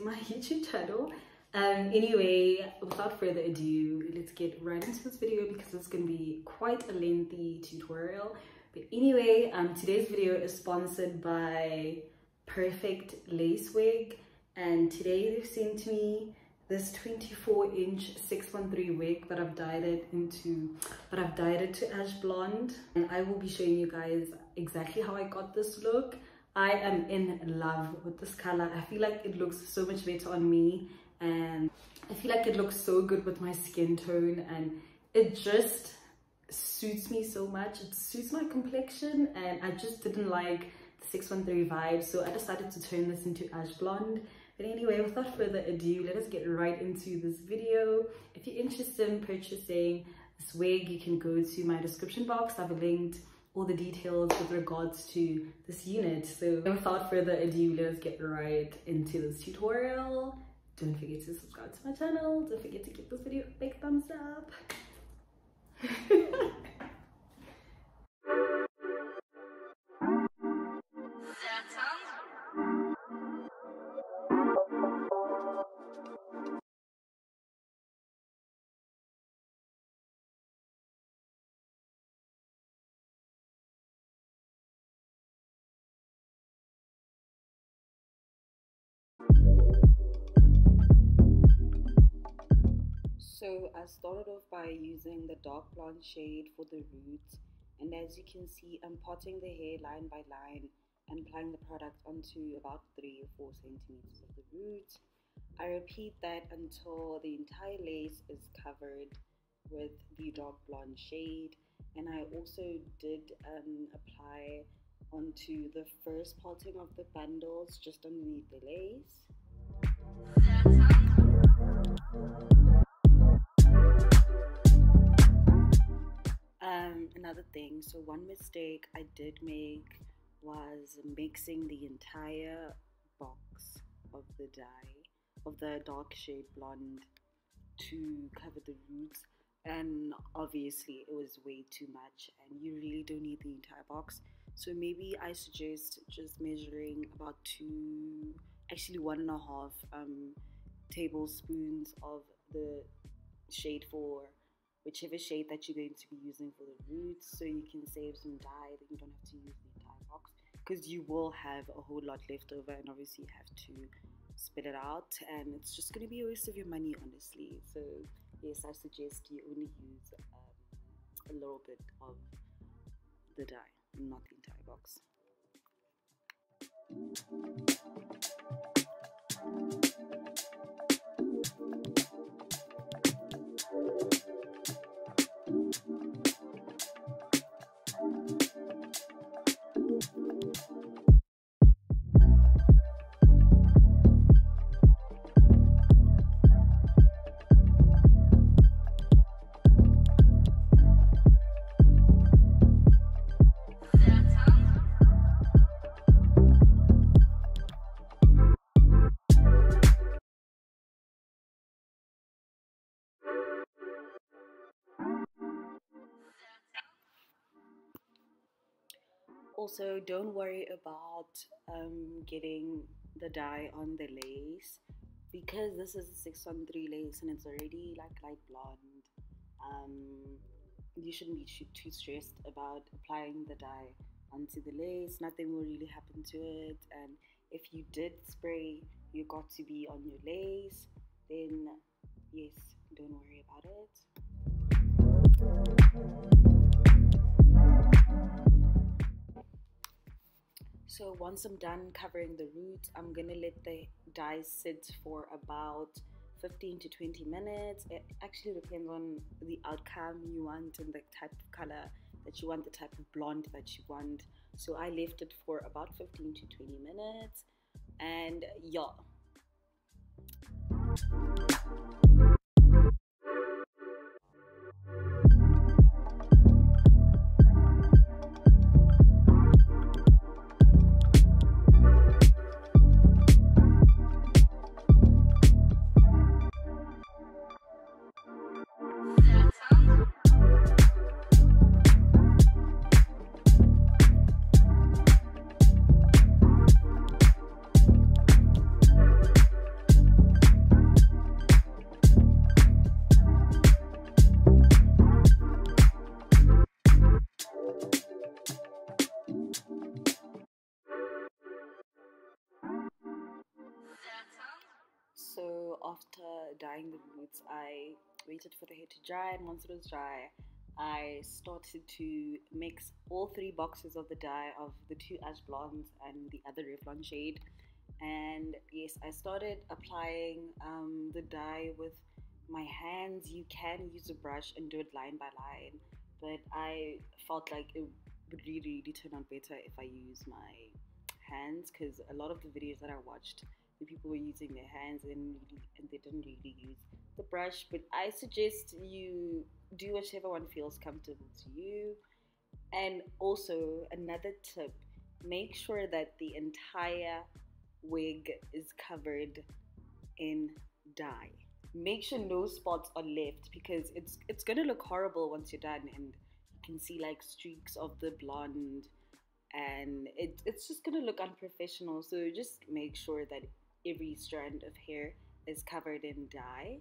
my YouTube channel. Anyway, without further ado, let's get right into this video because it's going to be quite a lengthy tutorial. But anyway, today's video is sponsored by Perfectlacewig, and today they've sent me this 24-inch 613 wig that I've dyed it to ash blonde, and I will be showing you guys exactly how I got this look. I am in love with this color. I feel like it looks so much better on me, and I feel like it looks so good with my skin tone, and it just suits me so much. It suits my complexion, and I just didn't like the 613 vibe, so I decided to turn this into ash blonde. But anyway, without further ado, let us get right into this video. If you're interested in purchasing this wig, you can go to my description box. I've linked all the details with regards to this unit. So without further ado, let us get right into this tutorial. Don't forget to subscribe to my channel. Don't forget to give this video a big thumbs up. So I started off by using the dark blonde shade for the roots, and as you can see, I'm parting the hair line by line and applying the product onto about 3 or 4 centimeters of the roots. I repeat that until the entire lace is covered with the dark blonde shade, and I also did apply onto the first parting of the bundles just underneath the lace. Another thing, so one mistake I did make was mixing the entire box of the dye, of the dark shade blonde, to cover the roots, and obviously it was way too much, and you really don't need the entire box. So maybe I suggest just measuring about 1.5 tablespoons of the shade for whichever shade that you're going to be using for the roots, so you can save some dye that you don't have to use the entire box, because you will have a whole lot left over, and obviously you have to spit it out, and it's just going to be a waste of your money, honestly. So yes, I suggest you only use a little bit of the dye, not the entire box. Also, don't worry about getting the dye on the lace, because this is a 613 lace and it's already like light blonde. You shouldn't be too stressed about applying the dye onto the lace. Nothing will really happen to it, and if you did spray your got to be on your lace, then yes, don't worry about it. So once I'm done covering the roots, I'm gonna let the dye sit for about 15 to 20 minutes. It actually depends on the outcome you want and the type of color that you want, the type of blonde that you want. So I left it for about 15 to 20 minutes, and yeah. dyeing the roots, I waited for the hair to dry, and once it was dry, I started to mix all 3 boxes of the dye of the 2 ash blondes and the other Revlon shade. And yes, I started applying the dye with my hands. You can use a brush and do it line by line, but I felt like it would really turn out better if I use my hands, because a lot of the videos that I watched, the people were using their hands and they didn't really use the brush. But I suggest you do whichever one feels comfortable to you. And also another tip, make sure that the entire wig is covered in dye. Make sure no spots are left, because it's gonna look horrible once you're done, and you can see like streaks of the blonde, and it's just gonna look unprofessional. So just make sure that every strand of hair is covered in dye.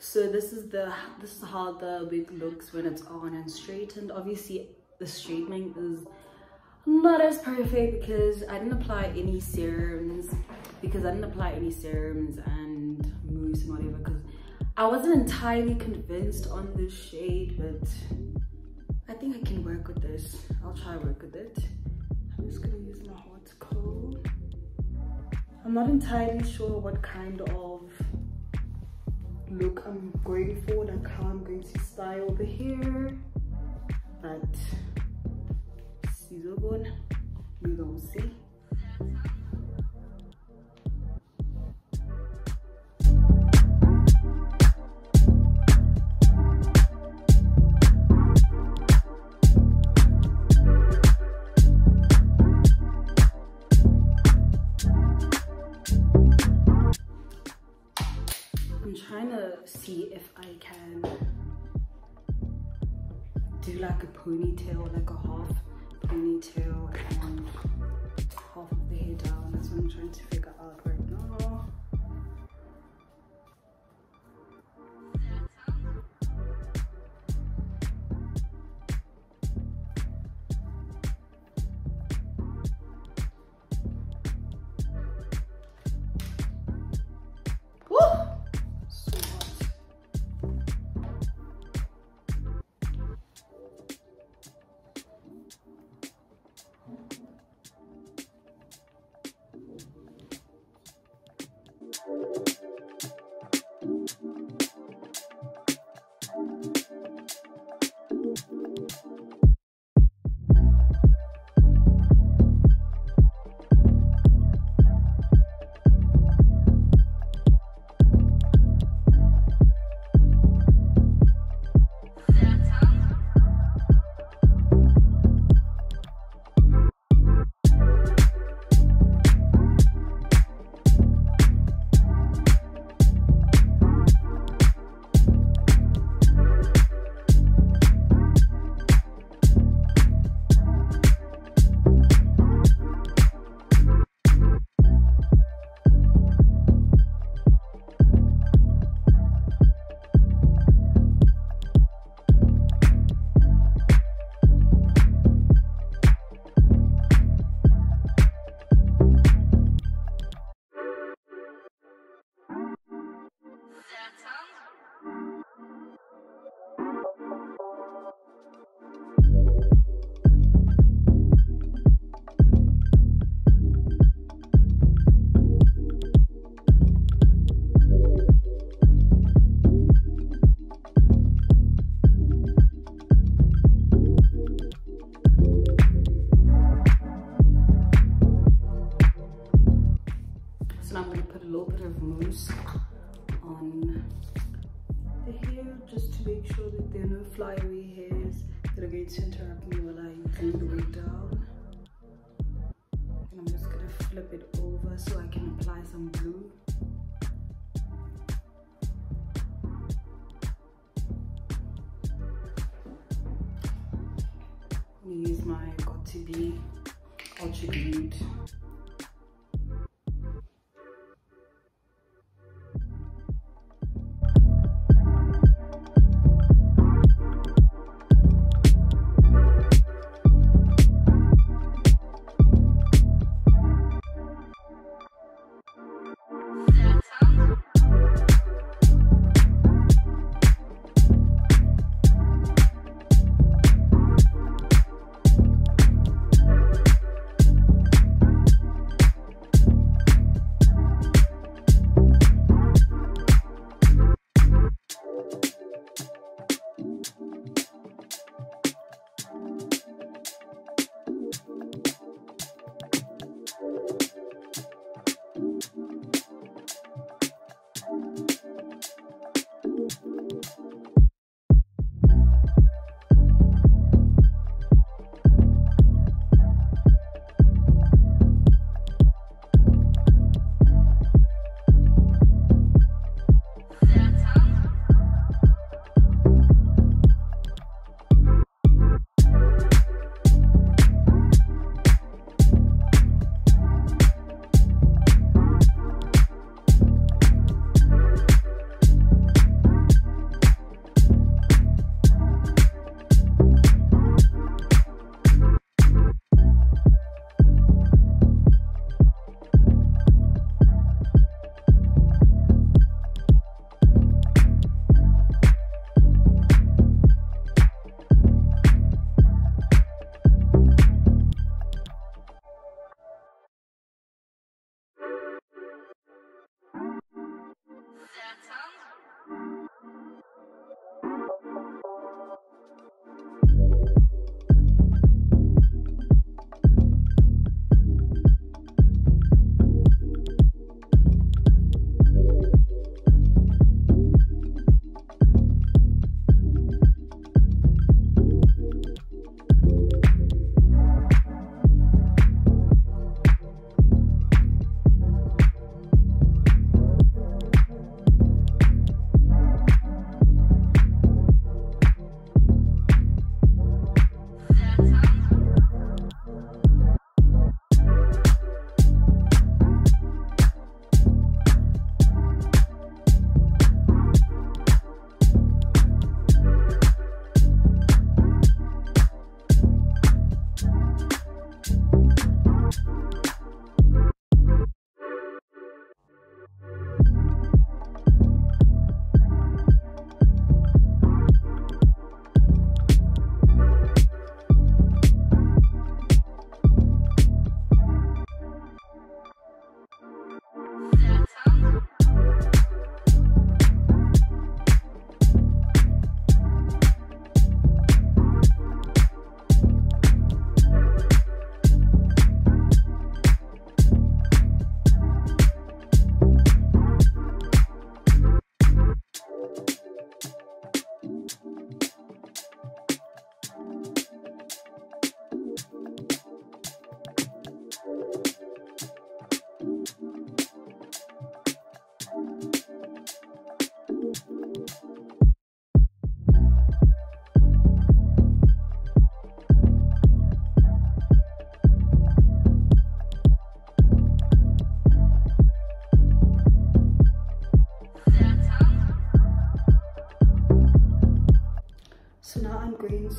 So this is how the wig looks when it's on and straightened. Obviously the straightening is not as perfect because I didn't apply any serums and mousse and whatever, because I wasn't entirely convinced on this shade, but I think I can work with this. I'll try to work with it. I'm just gonna use my hot comb. I'm not entirely sure what kind of look I'm going for, like how I'm going to style the hair, but we gonna see. I'm trying to see if I can do like a ponytail, like a half ponytail and half of the hair down. That's what I'm trying to figure out. So now I'm going to put a little bit of mousse on the hair just to make sure that there are no flyaway hairs that are going to interrupt me while I glue the wig down. And I'm just going to flip it over so I can apply some glue. I'm going to use my Got2b Ultra Glued.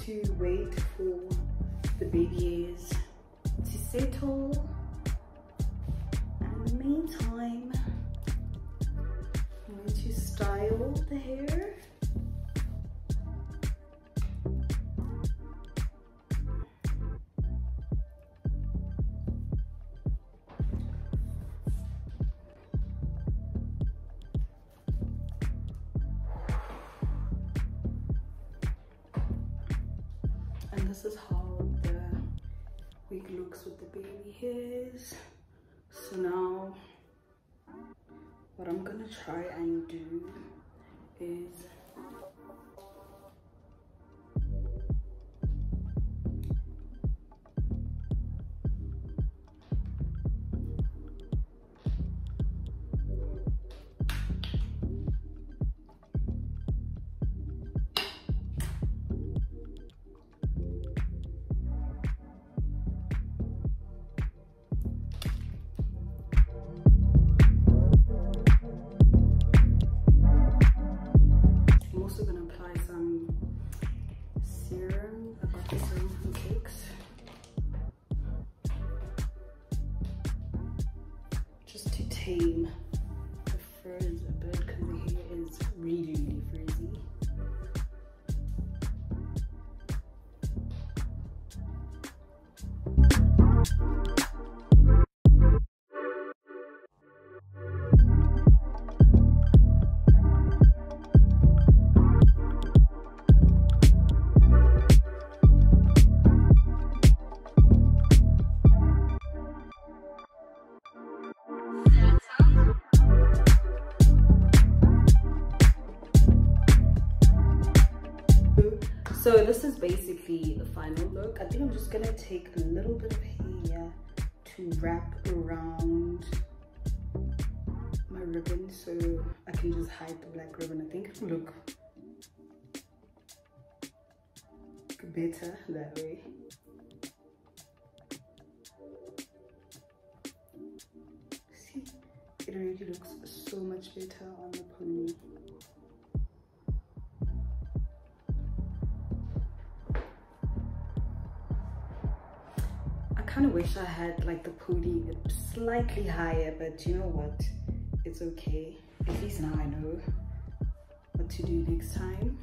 to wait for the baby hairs to settle. And in the meantime, I'm going to style the hair. And this is how the wig looks with the baby hairs. So now what I'm gonna try and do is tame the frizz a bit because the hair is really, really frizzy. So this is basically the final look. I think I'm just gonna take a little bit of hair to wrap around my ribbon so I can just hide the black ribbon. I think it will look better that way. See, it already looks so much better on the pony. I kind of wish I had like the pony slightly higher, but you know what, it's okay. At least now I know what to do next time.